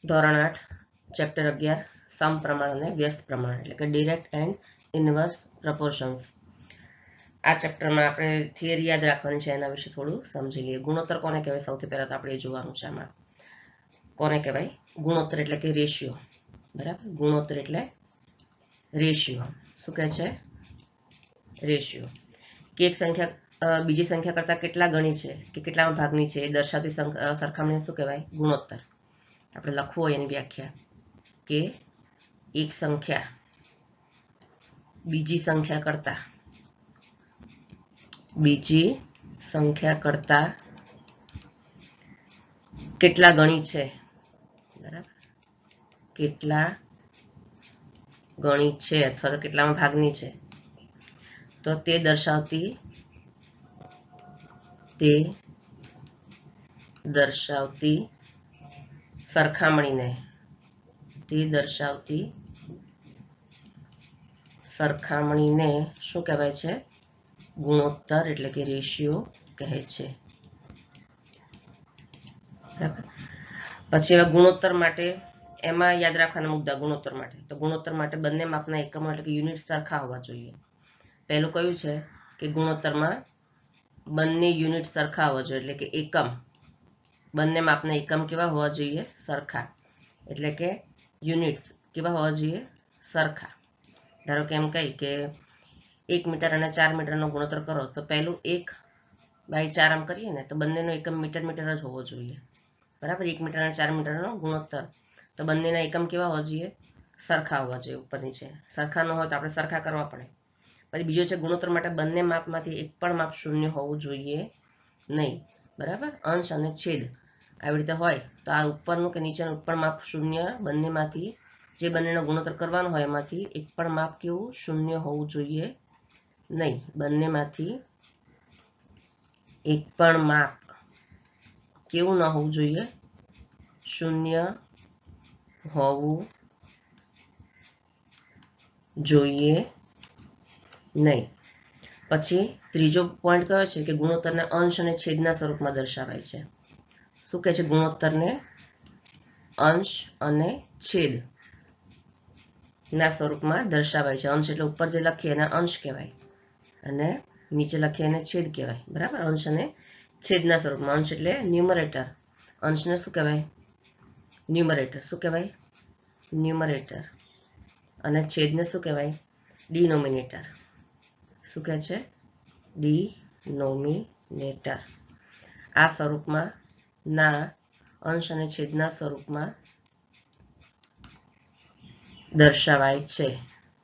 ધોરણ 8 ચેપ્ટર 11 સમપ્રમાણ અને વ્યસ્ત પ્રમાણ એટલે કે ડિરેક્ટ એન્ડ ઇનવર્સ પ્રપોર્શન્સ. આ ચેપ્ટરમાં આપણે થિયરી યાદ રાખવાની છે, એના વિશે થોડું સમજી લઈએ. ગુણોત્તર કોને કહેવાય? સૌથી પહેલા તો આપણે એ જોવાનું છે. આમાં કોને કહેવાય? ગુણોત્તર એટલે કે રેશિયો. બરાબર, ગુણોત્તર એટલે રેશિયો. શું કહે છે? રેશિયો. કે એક સંખ્યા બીજી સંખ્યા કરતા કેટલા ગણી છે કે કેટલામાં ભાગની છે એ દર્શાવતી સરખામણીને શું કહેવાય? ગુણોત્તર. આપણે લખવું હોય એની વ્યાખ્યા કે એક સંખ્યા બીજી સંખ્યા કરતા કેટલા ગણી છે. બરાબર, કેટલા ગણી છે અથવા તો કેટલામાં ભાગની છે, તો તે દર્શાવતી સરખામણીને શું કહેવાય છે? ગુણોત્તર એટલે કે રેશિયો કહે છે. બરાબર. પછી હવે ગુણોત્તર માટે એમાં યાદ રાખવાના મુદ્દા. ગુણોત્તર માટે તો ગુણોત્તર માટે બંને માપના એકમો એટલે કે યુનિટ સરખા હોવા જોઈએ. પહેલું કયું છે કે ગુણોત્તરમાં બંને યુનિટ સરખા હોવા જોઈએ, એટલે કે એકમ, બંને માપના એકમ કેવા હોવા જોઈએ? સરખા. એટલે કે યુનિટ્સ કેવા હોવા જોઈએ? સરખા. ધારો કે એમ કહી કે 1 મીટર અને 4 મીટરનો ગુણોત્તર કરો તો પહેલું 1/4 આમ કરીએ ને તો બંનેનો એકમ મીટર જ હોવો જોઈએ. બરાબર, 1 મીટર અને 4 મીટરનો ગુણોત્તર તો બંનેના એકમ કેવા હોવા જોઈએ? સરખા હોવા જોઈએ. ઉપર નીચે સરખા ન હોય તો આપણે સરખા કરવા પડે. પછી બીજો છે ગુણોત્તર માટે બંને માપમાંથી એક પણ માપ શૂન્ય હોવું જોઈએ નહીં. બરાબર, અંશ અને છેદ આવી રીતે હોય તો આ ઉપરનું કે નીચેનું ઉપર માપ શૂન્ય, બંનેમાંથી જે બંનેનો ગુણોત્તર કરવાનો હોય એમાંથી એક પણ માપ કેવું? શૂન્ય હોવું જોઈએ નહીં. બંનેમાંથી એક પણ માપ કેવું ન હોવું જોઈએ? શૂન્ય હોવું જોઈએ નહીં. પછી ત્રીજો પોઈન્ટ કયો છે કે ગુણોત્તરને અંશ અને છેદના સ્વરૂપમાં દર્શાવાય છે. શું કહે છે? ગુણોત્તરને અંશ અને છેદ ના સ્વરૂપમાં દર્શાવાય છે. અંશ એટલે ઉપર જે લખીએ એને અંશ કહેવાય અને નીચે લખીએ એને છેદ કહેવાય. બરાબર, અંશ અને છેદના સ્વરૂપમાં. અંશ એટલે ન્યુમરેટર, અંશને શું કહેવાય? ન્યુમરેટર. શું કહેવાય? ન્યુમરેટર. અને છેદને શું કહેવાય? ડિનોમિનેટર. શું કહે છે? ડિનોમિનેટર. આ સ્વરૂપમાં ના અંશ અને છેદના સ્વરૂપમાં દર્શાવાય છે.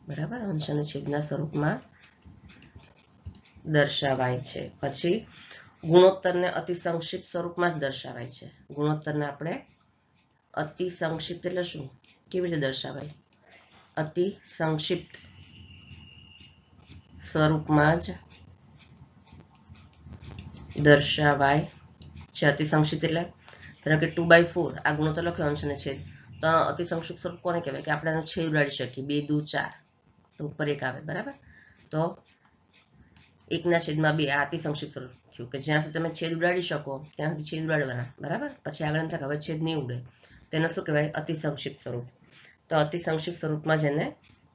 બરાબર, અંશ અને છેદના સ્વરૂપમાં દર્શાવાય છે. પછી ગુણોત્તરને અતિ સંક્ષિપ્ત સ્વરૂપમાં જ દર્શાવાય છે. ગુણોત્તરને આપણે અતિ સંક્ષિપ્ત એટલે શું? કેવી રીતે દર્શાવાય? અતિ સંક્ષિપ્ત સ્વરૂપમાં જ દર્શાવાય છે. અતિ સંક્ષિપ્ત એટલે ધારો કે 2/4 આ ગુણોત્તર લખ્યો અંશ અને છેદ, તો અતિ સંક્ષિપ્ત સ્વરૂપ કોને કહેવાય? કે આપણે એનો છેદ ઉડાડી શકીએ. 2 દુ 4 તો ઉપર 1 આવે. બરાબર, તો 1/2 આ અતિ સંક્ષિપ્ત સ્વરૂપ થયું કે જ્યાં સુધી તમે છેદ ઉડાડી શકો ત્યાં સુધી છેદ ઉડાડવાના. બરાબર, પછી આગળ એમ થાય હવે છેદ નહીં ઉડે, તેને શું કહેવાય? અતિ સંક્ષિપ્ત સ્વરૂપ. તો અતિ સંક્ષિપ્ત સ્વરૂપમાં જેને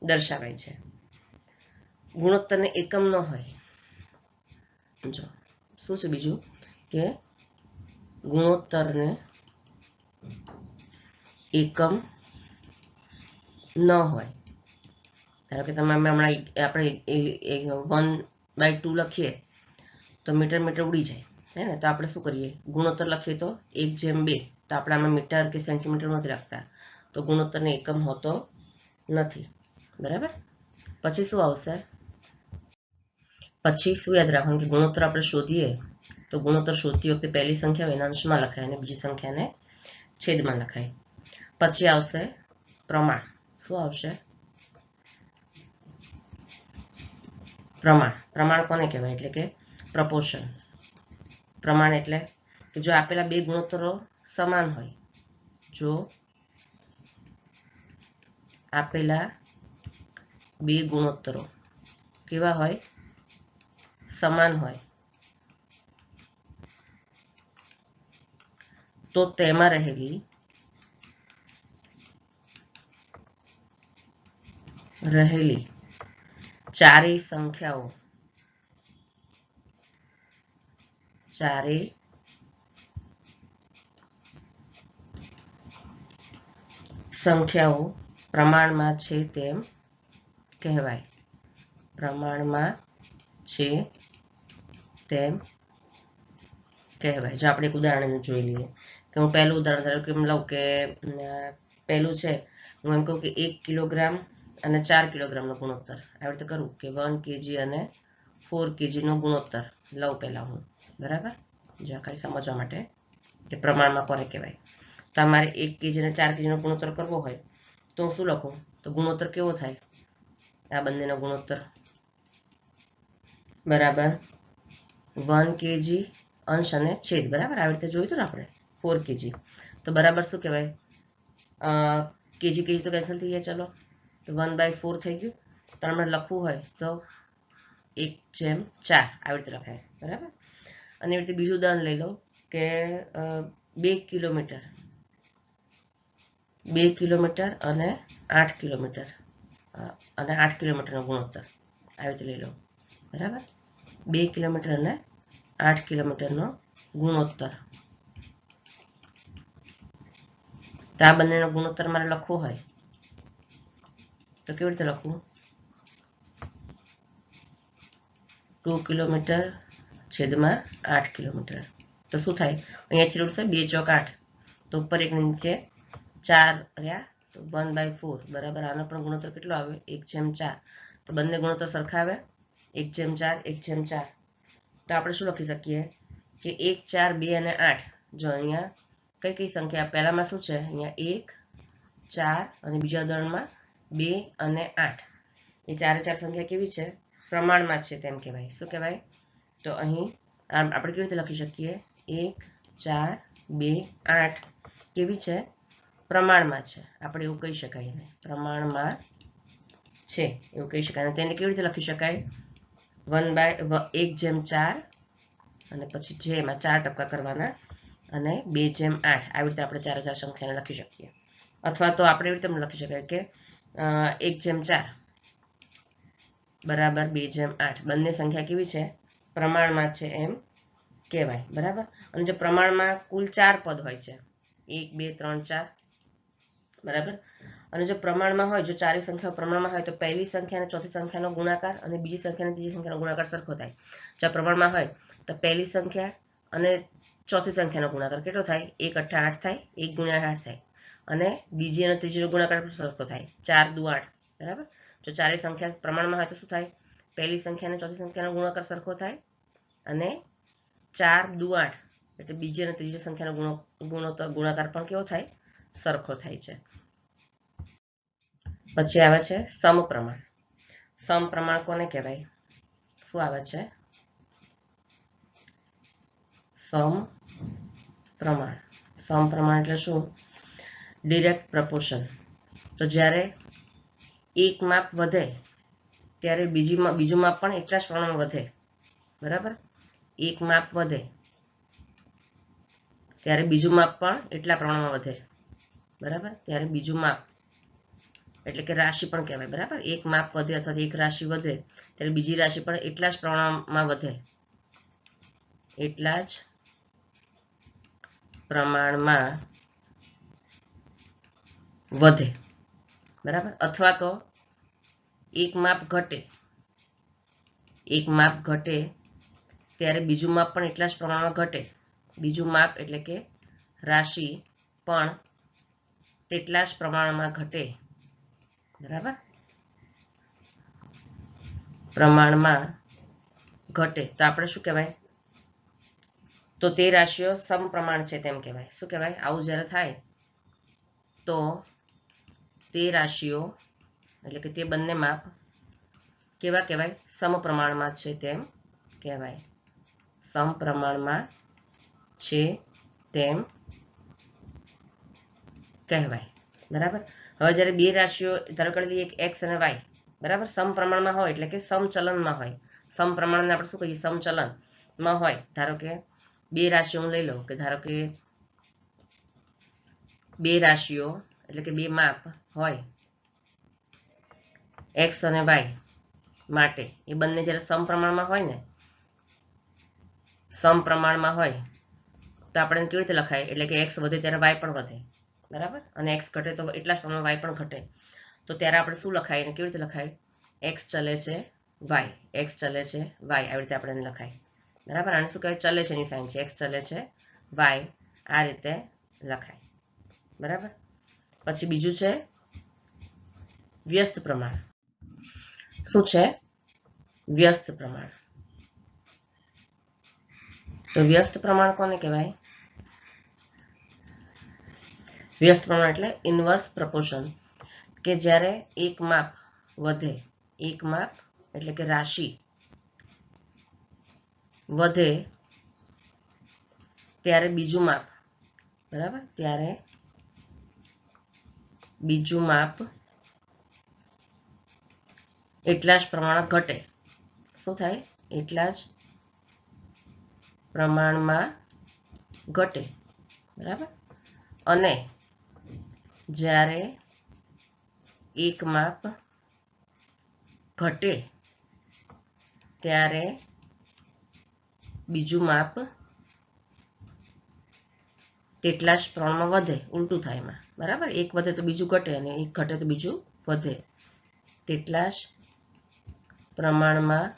દર્શાવાય છે. ગુણોત્તરને એકમ ન હોય. જો શું છે બીજું કે ગુણોત્તરને એકમ ન હોય. ધારો કે તમે હમણાં આપણે 1/2 લખીએ તો મીટર ઉડી જાય હે ને. તો આપણે શું કરીએ? ગુણોત્તર લખીએ તો 1/2. તો આપણે આમાં મીટર કે સેન્ટીમીટર નથી રાખતા, તો ગુણોત્તરને એકમ હોતો નથી. બરાબર, પછી શું આવશે? પછી શું યાદ રાખવાનું કે ગુણોત્તર આપણે શોધીએ તો ગુણોત્તર શોધતી વખતે પહેલી સંખ્યા હોય એને અંશમાં લખાય અને બીજી સંખ્યાને છેદમાં લખાય. પછી આવશે પ્રમાણ. શું આવશે? પ્રમાણ. પ્રમાણ કોને કહેવાય? એટલે કે પ્રપોર્શન. પ્રમાણ એટલે કે જો આપેલા બે ગુણોત્તરો સમાન હોય, જો આપેલા બે ગુણોત્તરો કેવા હોય? સમાન હોય, તો તેમાં રહેલી રહેલી ચારેય સંખ્યાઓ પ્રમાણમાં છે તેમ કહેવાય. પ્રમાણમાં છે તેમ કહેવાય. જો આપણે એક ઉદાહરણ જોઈ લઈએ કે હું પહેલું ઉદાહરણ ધારો કે એમ લઉં કે પહેલું છે હું એમ કહું કે 1 કિલોગ્રામ અને 4 કિલોગ્રામનો ગુણોત્તર આવી રીતે કરું કે 1 kg અને 4 kg નો ગુણોત્તર લઉં પહેલા હું, બરાબર. જો ખાલી સમજવા માટે કે પ્રમાણમાં કોને કહેવાય. તમારે 1 kg અને 4 kg નો ગુણોત્તર કરવો હોય તો હું શું લખું, તો ગુણોત્તર કેવો થાય, આ બંનેનો ગુણોત્તર બરાબર 1 kg અંશ અને છેદ, બરાબર. આવી રીતે જોયું હતું ને આપણે 4 kg તો બરાબર શું કહેવાય, kg તો કેન્સલ થઈ જાય, ચલો તો 1/4 થઈ ગયું. તમારે લખવું હોય તો 1/4 આવી રીતે લખાય, બરાબર. અને એવી રીતે બીજું ઉદાહરણ લઈ લો કે 2 કિલોમીટર અને 8 કિલોમીટર અને 8 કિલોમીટરનો ગુણોત્તર આવી રીતે લઈ લો, બરાબર. 2 કિલોમીટર અને 8 કિલોમીટરનો ગુણોત્તર. તો આ બંનેનો ગુણોત્તર મારે લખવો હોય તો કેવી રીતે લખવું, 2 કિલોમીટર છેદમાં 8 કિલોમીટર. તો શું થાય, અહીંયા છેલ્લું છે 2 ચોક 8, તો ઉપર એક નીચે 4 રહ્યા તો 1/4 બરાબર. આનો પણ ગુણોત્તર કેટલો આવે, 1/4. તો બંને ગુણોત્તર સરખા આવે, 1/4 1/4. તો આપણે શું લખી શકીએ કે 1 4 2 અને 8. જો અહીંયા કઈ કઈ સંખ્યા, પહેલામાં શું છે, અહીંયા 1 4 અને બીજા ઉદાહરણમાં 2 અને 8. એ ચારે ચાર સંખ્યા કેવી છે, પ્રમાણમાં છે તેમ કહેવાય. શું કહેવાય, તો અહીં આપણે કેવી રીતે લખી શકીએ, 1 4 2 8 કેવી છે, પ્રમાણમાં છે. આપણે એવું કહી શકાય ને, પ્રમાણમાં છે એવું કહી શકાય. અને તેને કેવી રીતે લખી શકાય, 1/4 અને પછી જે એમાં 4 ટપકા કરવાના અને 2/8 આવી રીતે આપણે ચારે ચાર સંખ્યાને લખી શકીએ. અથવા તો આપણે એવી રીતે લખી શકાય કે 1/4 બરાબર 2/8. બંને સંખ્યા કેવી છે, પ્રમાણમાં છે એમ કહેવાય, બરાબર. અને જો પ્રમાણમાં કુલ 4 પદ હોય છે, 1 2 3 4, બરાબર. અને જો પ્રમાણમાં હોય, જો ચારે સંખ્યાઓ પ્રમાણમાં હોય તો પહેલી સંખ્યા અને ચોથી સંખ્યાનો ગુણાકાર અને બીજી સંખ્યા અને ત્રીજી સંખ્યાનો ગુણાકાર સરખો થાય. જો પ્રમાણમાં હોય તો પહેલી સંખ્યા અને ચોથી સંખ્યાનો ગુણાકાર કેટલો થાય, 1 8 8 થાય, 1 ગુણ્યા 8 થાય. અને બીજી અને ત્રીજીનો ગુણાકાર સરખો થાય, 4 દુ 8, બરાબર. જો ચારે સંખ્યા પ્રમાણમાં હોય તો શું થાય, પહેલી સંખ્યા અને ચોથી સંખ્યાનો ગુણાકાર સરખો થાય અને 4 દુ 8 એટલે બીજી અને ત્રીજી સંખ્યાનો ગુણાકાર પણ કેવો થાય, સરખો થાય છે. પછી આવે છે સમપ્રમાણ. સમપ્રમાણ કોને કહેવાય, શું આવે છે, સમપ્રમાણ. સમપ્રમાણ એટલે શું, ડિરેક્ટ પ્રપોર્શન. તો જ્યારે એક માપ વધે ત્યારે બીજું માપ પણ એટલા જ પ્રમાણમાં વધે, બરાબર. એક માપ વધે ત્યારે બીજું માપ પણ એટલા પ્રમાણમાં વધે, બરાબર. ત્યારે બીજું માપ એટલે કે રાશિ પણ કહેવાય, બરાબર. એક માપ વધે અથવા એક રાશિ વધે ત્યારે બીજી રાશિ પણ એટલા જ પ્રમાણમાં વધે, એટલા જ પ્રમાણમાં વધે, બરાબર. અથવા તો એક માપ ઘટે ત્યારે બીજું માપ પણ એટલા જ પ્રમાણમાં ઘટે. બીજું માપ એટલે કે રાશિ પણ તેટલા જ પ્રમાણમાં ઘટે, બરાબર. પ્રમાણમાં ઘટે તો આપણે શું કહેવાય, તો તે રાશિઓ સમપ્રમાણ છે તેમ કહેવાય. શું કહેવાય, આવું જ્યારે થાય તો તે રાશિઓ એટલે કે તે બંને માપ કેવા કહેવાય, સમપ્રમાણમાં છે તેમ કહેવાય. સમપ્રમાણમાં છે તેમ કહેવાય, બરાબર. હવે જ્યારે બે રાશિઓ ધારો કે એક x અને y બરાબર સમપ્રમાણમાં હોય એટલે કે સમચલનમાં હોય. સમપ્રમાણને આપણે શું કહીએ, સમચલનમાં હોય. ધારો કે બે રાશિઓ હું લઈ લઉં કે ધારો કે બે રાશિઓ એટલે કે બે માપ હોય એક્સ અને વાય માટે એ બંને જ્યારે સમપ્રમાણમાં હોય ને, સમપ્રમાણમાં હોય તો આપણે કેવી રીતે લખાય, એટલે કે એક્સ વધે ત્યારે વાય પણ વધે, બરાબર, અને એક્સ ઘટે તો એટલા જ પ્રમાણમાં વાય પણ ઘટે. તો ત્યારે આપણે શું લખાય અને કેવી રીતે લખાય, એક્સ ચલે છે વાય, એક્સ ચલે છે વાય, આવી રીતે આપણે લખાય, બરાબર. આને શું કહેવાય, ચલે છે ની સાઇન છે, એક્સ ચલે છે વાય, આ રીતે લખાય, બરાબર. પછી બીજું છે વ્યસ્ત પ્રમાણ. શું છે, વ્યસ્ત પ્રમાણ. તો વ્યસ્ત પ્રમાણ કોને કહેવાય, વ્યસ્ત પ્રમાણ એટલે ઇન્વર્સ પ્રપોર્શન, કે જ્યારે એક માપ વધે, એક માપ એટલે કે રાશિ વધે ત્યારે બીજું માપ, બરાબર, ત્યારે બીજું માપ એટલા જ પ્રમાણમાં ઘટે. શું થાય, એટલા જ પ્રમાણમાં ઘટે, બરાબર. અને જ્યારે એક માપ ઘટે ત્યારે બીજું માપ તેટલા જ પ્રમાણમાં વધે, ઉલટું થાય એમાં, બરાબર. એક વધે તો બીજું ઘટે અને એક ઘટે તો બીજું વધે, તેટલા જ પ્રમાણમાં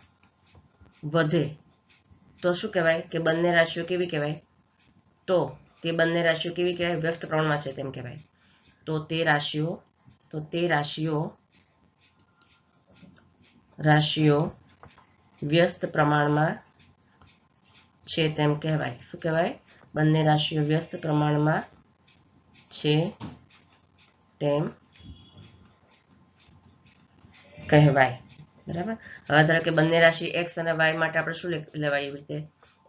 વધે. તો શું કહેવાય કે બંને રાશિઓ કેવી કહેવાય, તો તે બંને રાશિઓ કેવી કહેવાય, વ્યસ્ત પ્રમાણમાં છે તેમ કહેવાય. તો તે રાશિઓ વ્યસ્ત પ્રમાણમાં છે તેમ કહેવાય. શું કહેવાય, બંને રાશિઓ વ્યસ્ત પ્રમાણમાં છે તેમ કહેવાય, બરાબર. હવે ધારો કે બંને રાશિ એક્સ અને વાય માટે આપણે શું લેવાય, એવી રીતે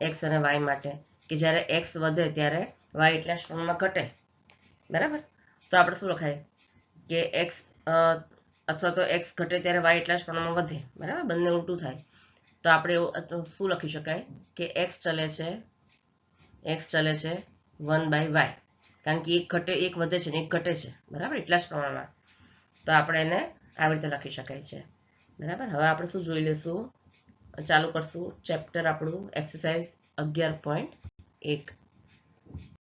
એક્સ અને વાય માટે કે જ્યારે એક્સ વધે ત્યારે વાય એટલા જ પ્રમાણમાં ઘટે, બરાબર. તો આપણે શું લખાય કે એક્સ અથવા તો એક્સ ઘટે ત્યારે વાય એટલા જ પ્રમાણમાં વધે, બરાબર, બંને ઉલટું થાય. તો આપણે શું લખી શકાય કે એક્સ ચલે છે 1/y, કારણ કે એક ઘટે, એક વધે છે ને એક ઘટે છે, બરાબર, એટલા જ પ્રમાણમાં. તો આપણે એને આવી રીતે લખી શકાય છે, બરાબર. હવે આપણે શું જોઈ લેશું, ચાલુ કરશું ચેપ્ટર આપણું એક્સરસાઇઝ 11.1.